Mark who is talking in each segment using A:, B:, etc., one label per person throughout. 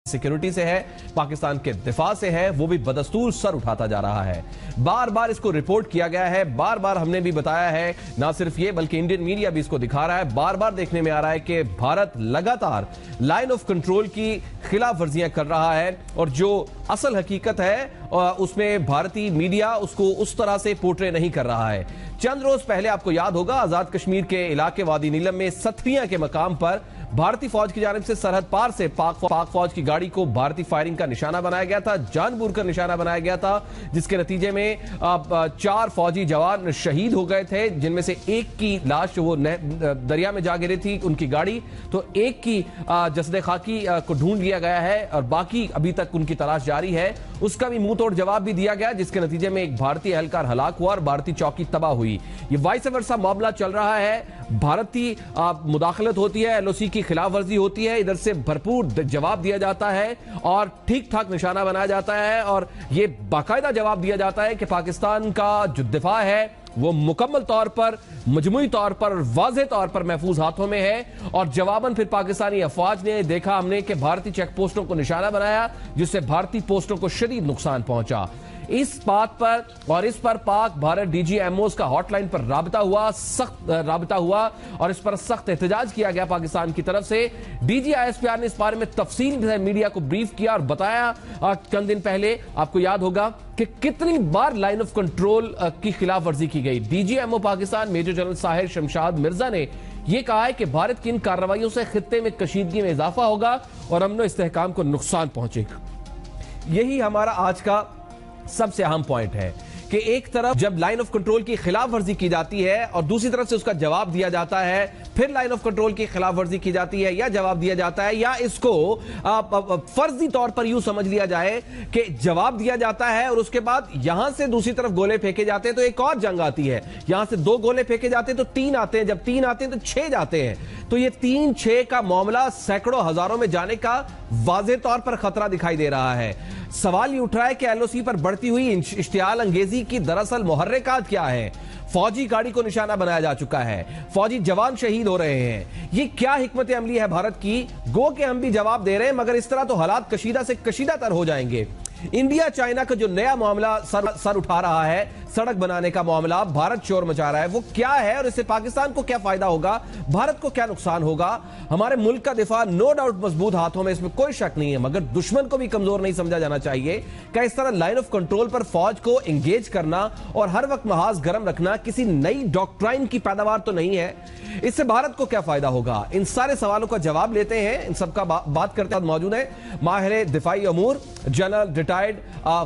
A: Security से है, पाकिस्तान के दिफा से है, वो भी बदस्तूर सर उठाता जा रहा है। बार बार इसको रिपोर्ट किया गया है, बार बार हमने भी बताया है, ना सिर्फ ये बल्कि इंडियन मीडिया भी इसको दिखा रहा है। बार बार देखने में आ रहा है कि भारत लगातार लाइन ऑफ कंट्रोल की खिलाफ वर्जियां कर रहा है और जो असल हकीकत है उसमें भारतीय मीडिया उसको उस तरह से पोर्ट्रे नहीं कर रहा है। चंद रोज पहले आपको याद होगा आजाद कश्मीर के इलाके वादी नीलम में सथरिया के मकाम पर भारतीय फौज की जानिब से सरहद पार से पाक फौज की गाड़ी को भारतीय फायरिंग का निशाना बनाया गया था, जानबूझकर निशाना बनाया गया था, जिसके नतीजे में 4 फौजी जवान शहीद हो गए थे, जिनमें से एक की लाश वो दरिया में जा गिरी थी उनकी गाड़ी, तो एक की जसदे खाकी को ढूंढ लिया गया है और बाकी अभी तक उनकी तलाश जारी है। उसका भी मुंह तोड़ जवाब भी दिया गया, जिसके नतीजे में एक भारतीय एहलकार हलाक हुआ और भारतीय चौकी तबाह हुई। ये वाइस वर्सा मामला चल रहा है, भारतीय मुदाखलत होती है, एलओसी की खिलाफ वर्जी होती है, इधर से भरपूर जवाब दिया जाता है और ठीक ठाक निशाना बनाया जाता है और ये बाकायदा जवाब दिया जाता है कि पाकिस्तान का जो दिफा है वो मुकम्मल तौर पर, मजमूई तौर पर, वाज़ेह तौर पर महफूज हाथों में है। और जवाबन फिर पाकिस्तानी अफवाज ने देखा हमने कि भारतीय चेक पोस्टों को निशाना बनाया, जिससे भारतीय पोस्टों को शदीद नुकसान पहुंचा। इस बात पर और इस पर पाक भारत डीजीएमओ का हॉटलाइन पर सख्त राबता हुआ और इस पर सख्त एहतजाज किया गया पाकिस्तान की तरफ से। डीजीआईएसपीआर ने इस बारे में तफसील से मीडिया को ब्रीफ किया और बताया चंद दिन पहले, आपको याद होगा कि कितनी बार लाइन ऑफ कंट्रोल की खिलाफ वर्जी की गई। DGMO Pakistan major general Sahir Shamshad Mirza ने यह कहा है कि भारत की इन कार्रवाइयों से खित्ते में कशीदगी में इजाफा होगा और अमन इस्तेहकाम को नुकसान पहुंचेगा। यही हमारा आज का सबसे अहम पॉइंट है कि एक तरफ जब लाइन ऑफ कंट्रोल की खिलाफ वर्जी की जाती है और दूसरी तरफ से उसका जवाब दिया जाता है, फिर लाइन ऑफ कंट्रोल की खिलाफ वर्जी की जाती है या जवाब दिया जाता है, या इसको फर्जी तौर पर यूं समझ लिया जाए कि जवाब दिया जाता है और उसके बाद यहां से दूसरी तरफ गोले फेंके जाते हैं तो एक और जंग आती है। यहां से 2 गोले फेंके जाते हैं तो 3 आते हैं, जब 3 आते हैं तो 6 जाते हैं। तो ये 3-6 का मामला सैकड़ों हजारों में जाने का वाज़ेह तौर पर खतरा दिखाई दे रहा है। सवाल ये उठ रहा है कि एलओसी पर बढ़ती हुई इश्तियाल अंगेजी की दरअसल मुहर्रिकात क्या है। फौजी गाड़ी को निशाना बनाया जा चुका है, फौजी जवान शहीद हो रहे हैं, ये क्या हिकमत अमली है भारत की? गो के हम भी जवाब दे रहे हैं, मगर इस तरह तो हालात कशीदा से कशीदा तर हो जाएंगे। इंडिया चाइना का जो नया मामला सर उठा रहा है, सड़क बनाने का मामला, भारत शोर मचा रहा है, वो क्या है और इससे पाकिस्तान को क्या फायदा होगा, भारत को क्या नुकसान होगा? हमारे मुल्क का दिफा नो डाउट मजबूत हाथों में, इसमें कोई शक नहीं है, मगर दुश्मन को भी कमजोर नहीं समझा जाना चाहिए। क्या इस तरह लाइन ऑफ कंट्रोल पर फौज को एंगेज करना और हर वक्त महाज गर्म रखना किसी नई डॉक्ट्राइन की पैदावार तो नहीं है? इससे भारत को क्या फायदा होगा? इन सारे सवालों का जवाब लेते हैं, इन सबका बात करते हैं। मौजूद है माहिर दिफाई अमूर जनरल रिटायर्ड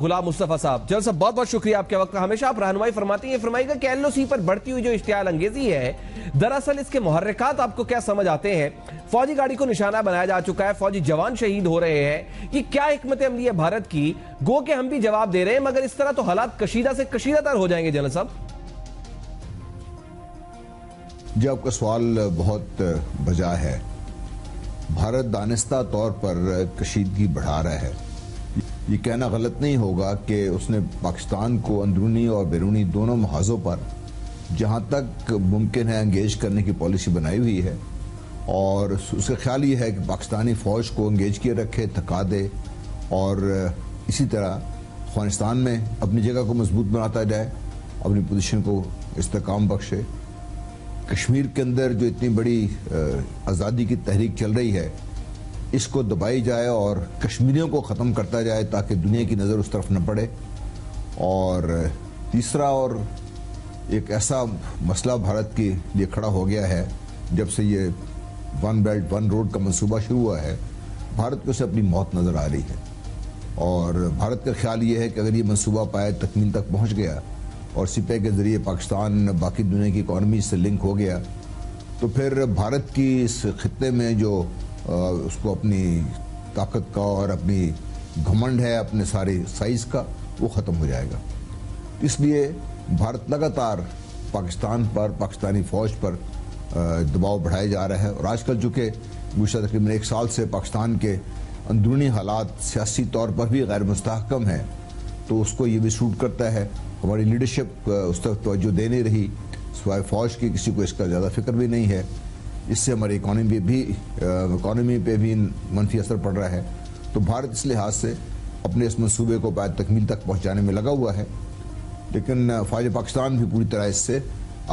A: गुलाम मुस्तफा साहब। जनरल साहब, बहुत बहुत शुक्रिया आपके वक्त का। हमेशा आप रहनुमाई फरमाती हैं, फरमाइएगा कि एलओसी पर बढ़ती हुई जो इश्तियाल अंगेजी है, दरअसल इसके मुहर्रिकात आपको क्या समझ आते हैं? फौजी गाड़ी को निशाना बनाया जा चुका है, फौजी जवान शहीद हो रहे हैं, ये क्या हिकमत अमली है भारत की? गो के हम भी जवाब दे रहे हैं, मगर इस तरह तो हालात कशीदा से कशीदातर हो जाएंगे। जनरल साहब
B: जी, आपका सवाल बहुत बजा है। भारत दानिस्ता तौर पर कशीदगी बढ़ा रहा है। ये कहना गलत नहीं होगा कि उसने पाकिस्तान को अंदरूनी और बैरूनी दोनों महाजों पर जहाँ तक मुमकिन है एंगेज करने की पॉलिसी बनाई हुई है और उसका ख्याल ये है कि पाकिस्तानी फ़ौज को एंगेज किए रखे, थका दे और इसी तरह अफगानिस्तान में अपनी जगह को मजबूत बनाता जाए, अपनी पोजीशन को इस्तेकाम बख्शे। कश्मीर के अंदर जो इतनी बड़ी आज़ादी की तहरीक चल रही है, इसको दबाई जाए और कश्मीरियों को ख़त्म करता जाए ताकि दुनिया की नज़र उस तरफ न पड़े। और तीसरा और एक ऐसा मसला भारत के लिए खड़ा हो गया है, जब से ये 1 बेल्ट 1 रोड का मंसूबा शुरू हुआ है, भारत को से अपनी मौत नज़र आ रही है और भारत का ख्याल ये है कि अगर ये मंसूबा पाए तकमील तक पहुँच गया और सिपह के ज़रिए पाकिस्तान बाकी दुनिया की इकॉनमी से लिंक हो गया, तो फिर भारत की इस खित्ते में जो उसको अपनी ताकत का और अपनी घमंड है अपने सारे साइज का, वो ख़त्म हो जाएगा। इसलिए भारत लगातार पाकिस्तान पर, पाकिस्तानी फ़ौज पर दबाव बढ़ाया जा रहा है और आजकल चूँकि गुज़श्ता तकरीबन 1 साल से पाकिस्तान के अंदरूनी हालात सियासी तौर पर भी गैर मुस्तहकम हैं, तो उसको ये भी सूट करता है। हमारी लीडरशिप उस तरफ तवज्जो दे नहीं रही, सिवाय फ़ौज की किसी को इसका ज़्यादा फिक्र भी नहीं है। इससे हमारी इकॉनमी पे भी मनफी असर पड़ रहा है। تو بھارت اس لحاظ سے اپنے اس منصوبے کو بعد تکمیل تک پہنچانے میں لگا ہوا ہے، لیکن فوج پاکستان بھی پوری طرح اس سے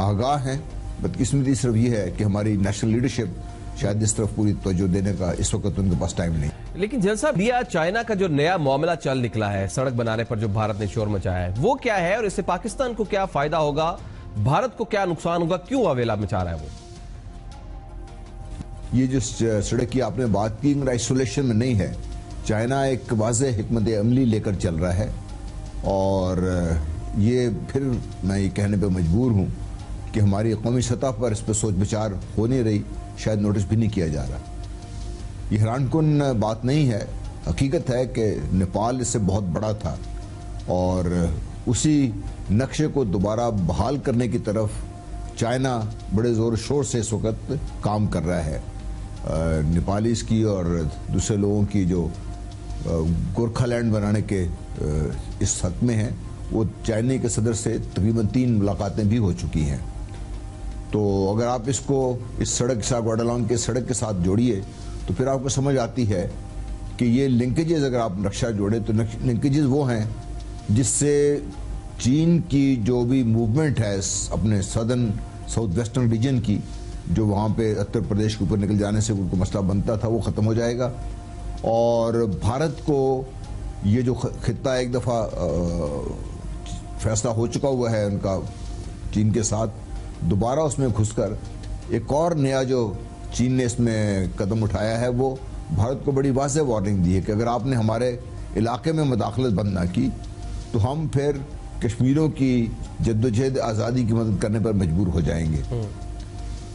B: آگاہ ہیں۔ بدقسمتی صرف یہ ہے کہ ہماری نیشنل لیڈرشپ شاید اس طرف پوری توجہ دینے کا اس وقت ان کے پاس ٹائم نہیں۔
A: لیکن جن صاحب یہ چائنا کا جو نیا معاملہ چل نکلا ہے سڑک بنانے پر جو بھارت نے شور مچایا ہے وہ کیا ہے، اور اس سے پاکستان کو کیا فائدہ ہوگا، بھارت کو کیا نقصان ہوگا، کیوں اویلا مچا رہا ہے وہ؟
B: یہ جو سڑک کی آپ نے بات کی آئسولیشن میں نہیں ہے، چائنا ایک واضح حکمت عملی لے کر چل رہا ہے، اور یہ پھر میں یہ کہنے پہ مجبور ہوں کہ ہماری قومی سطح پر اس پہ سوچ بچار ہو نہیں رہی، شاید نوٹس بھی نہیں کیا جا رہا۔ یہ حیران کن بات نہیں ہے، حقیقت ہے کہ نیپال اس سے بہت بڑا تھا، اور اسی نقشے کو دوبارہ بحال کرنے کی طرف چائنا بڑے زور و شور سے اس وقت کام کر رہا ہے۔ نیپالیز کی اور دوسرے لوگوں کی جو گورکھا لینڈ بنانے کے اس حق میں ہیں، وہ چائنا کے صدر سے تقریباً 3 ملاقاتیں بھی ہو چکی ہیں۔ تو اگر آپ اس کو اس سڑک سے گواڈالانگ کے سڑک کے ساتھ جوڑیے تو پھر آپ کو سمجھ آتی ہے کہ یہ لنکیجز، اگر آپ نقشہ جوڑیں تو لنکیجز وہ ہیں جس سے چین کی جو بھی موومنٹ ہے اپنے ساؤتھ ویسٹرن ریجن کی، جو وہاں پہ اتر پردیش کے اوپر نکل جانے سے کوئی مسئلہ بنتا تھا، وہ ختم ہو جائے گا، اور بھارت کو یہ جو خطہ ایک دفعہ فیصلہ ہو چکا ہوا ہے ان کا چین کے ساتھ، دوبارہ اس میں گھس کر ایک اور نیا جو چین نے اس میں قدم اٹھایا ہے، وہ بھارت کو بڑی واضح وارننگ دی ہے کہ اگر آپ نے ہمارے علاقے میں مداخلت بند نہ کی تو ہم پھر کشمیریوں کی جدوجہد آزادی کی مدد کرنے پر مجبور ہو جائیں گے۔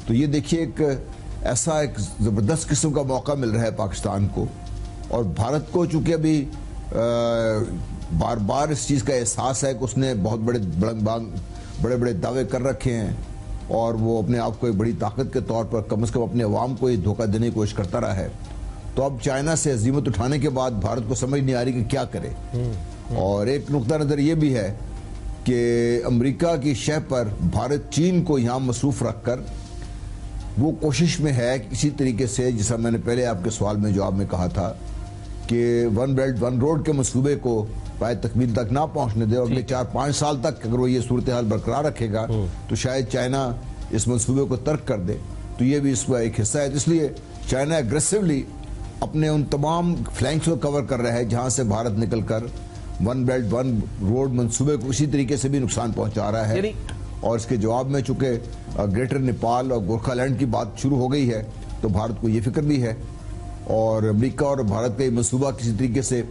B: تو یہ دیکھیے ایک زبردست قسم کا موقع مل رہا ہے پاکستان کو، اور بھارت کو چونکہ ابھی بار بار اس چیز کا احساس ہے کہ اس نے بہت بڑے دعوے کر رکھے ہیں، اور وہ اپنے آپ کو ایک بڑی طاقت کے طور پر کم از کم اپنے عوام کو یہ دھوکہ دینے کی کوشش کرتا رہا ہے، تو اب چائنا سے عزیمت اٹھانے کے بعد بھارت کو سمجھ نہیں آ رہی کہ کیا کرے۔ اور ایک نقطہ نظر یہ بھی ہے کہ امریکہ کی شہ پر بھارت چین کو یہاں مصروف رکھ کر وہ کوشش میں ہے کہ اسی طریقے سے جیسا میں نے پہلے آپ کے سوال میں جواب میں کہا تھا کہ ون بیلٹ ون روڈ کے منصوبے کو پائے تکمیل تک نہ پہنچنے دے، اور اگلے 4-5 سال تک اگر وہ یہ صورتحال برقرار رکھے گا تو شاید چائنا اس منصوبے کو ترک کر دے، تو یہ بھی اس کا ایک حصہ ہے۔ اس لیے چائنا اگریسولی اپنے ان تمام فلینکس کو کور کر رہا ہے جہاں سے بھارت نکل کر ون بیلٹ ون روڈ منصوبے کو اسی طریقے سے بھی نقصان پہنچا رہا ہے، اور اس کے جواب میں چونکہ گریٹر نیپال اور گورکھا لینڈ کی بات شروع ہو گئی ہے تو بھارت کو یہ فکر بھی ہے، اور امریکہ اور بھارت کا یہ منصوبہ کسی طریقے سے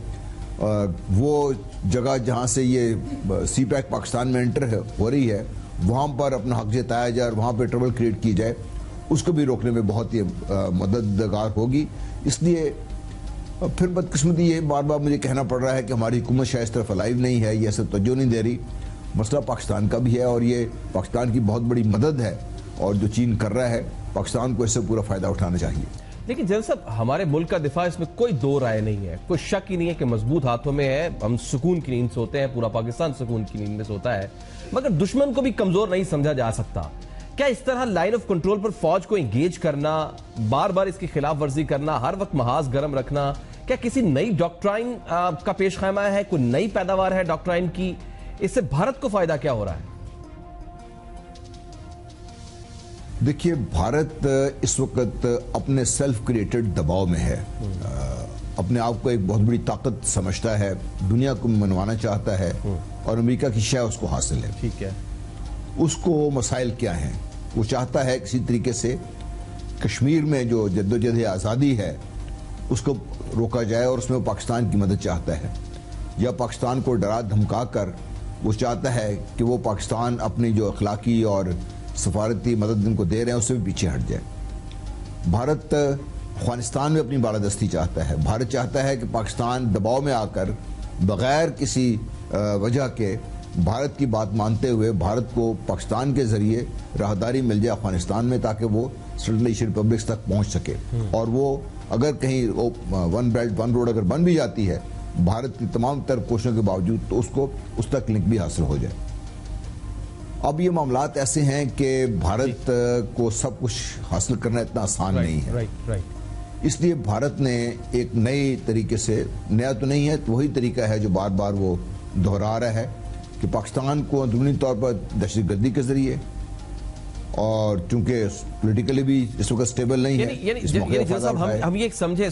B: وہ جگہ جہاں سے یہ سی پیک پاکستان میں انٹر ہو رہی ہے وہاں پر اپنا حق جتایا جائے اور وہاں پہ ٹربل کریٹ کی جائے، اس کو بھی روکنے میں بہت ہی مددگار ہوگی۔ اس لیے پھر بدقسمتی یہ بار بار مجھے کہنا پڑ رہا ہے کہ ہماری حکومت شاید اس طرف الائیو نہیں ہے، یہ ایسے توجہ نہیں دے رہی۔ مسئلہ پاکستان کا بھی ہے، اور یہ پاکستان کی بہت بڑی مدد ہے، اور جو چین کر رہا ہے پاکستان کو اس سے پورا فائدہ اٹھانا چاہیے۔
A: لیکن جنرل صاحب، ہمارے ملک کا دفاع اس میں کوئی دو رائے نہیں ہے، کوئی شک ہی نہیں ہے کہ مضبوط ہاتھوں میں ہے، ہم سکون کی نیند سوتے ہیں، پورا پاکستان سکون کی نیند میں سوتا ہے، مگر دشمن کو بھی کمزور نہیں سمجھا جا سکتا۔ کیا اس طرح لائن آف کنٹرول پر فوج کو انگیج کرنا، بار بار اس کی خلاف ورزی کرنا، ہر وقت محاذ گرم رکھنا، کیا کسی نئی ڈاکٹرائن کا پیش خیمہ ہے، کوئی نئی پیداوار ہے ڈاکٹرائن کی؟ اس سے بھارت کو فائدہ کیا ہو رہا ہے؟
B: دیکھیے، بھارت اس وقت اپنے سیلف کریٹڈ دباؤ میں ہے، اپنے آپ کو ایک بہت بڑی طاقت سمجھتا ہے، دنیا کو منوانا چاہتا ہے، اور امریکہ کی شے اس کو حاصل ہے۔
A: ٹھیک ہے،
B: اس کو مسائل کیا ہیں؟ وہ چاہتا ہے کسی طریقے سے کشمیر میں جو جدوجہد آزادی ہے اس کو روکا جائے، اور اس میں وہ پاکستان کی مدد چاہتا ہے، یا پاکستان کو ڈرا دھمکا کر وہ چاہتا ہے کہ وہ پاکستان اپنی جو اخلاقی اور سفارتی مدد ان کو دے رہے ہیں اس سے بھی پیچھے ہٹ جائے۔ بھارت افغانستان میں اپنی بالادستی چاہتا ہے، بھارت چاہتا ہے کہ پاکستان دباؤ میں آ کر بغیر کسی وجہ کے بھارت کی بات مانتے ہوئے بھارت کو پاکستان کے ذریعے راہداری مل جائے افغانستان میں، تاکہ وہ سنٹرل ایشین ریپبلکس تک پہنچ سکے، اور وہ اگر کہیں ون بیلٹ ون روڈ اگر بن بھی جاتی ہے بھارت کی تمام تر کوششوں کے باوجود، تو اس کو اس تک لنک بھی حاصل ہو جائے۔ اب یہ معاملات ایسے ہیں کہ بھارت کو سب کچھ حاصل کرنا اتنا آسان نہیں ہے، اس لیے بھارت نے ایک نئے طریقے سے، نیا تو نہیں ہے، وہی طریقہ ہے جو بار بار وہ دہرا رہا ہے کہ پاکستان کو اندرونی طور پر دہشت گردی کے ذریعے، اور چونکہ پولیٹیکلی بھی اس وقت سٹیبل نہیں ہے، اس موقع کا فائدہ اٹھائے۔
A: ہم یہ سمجھے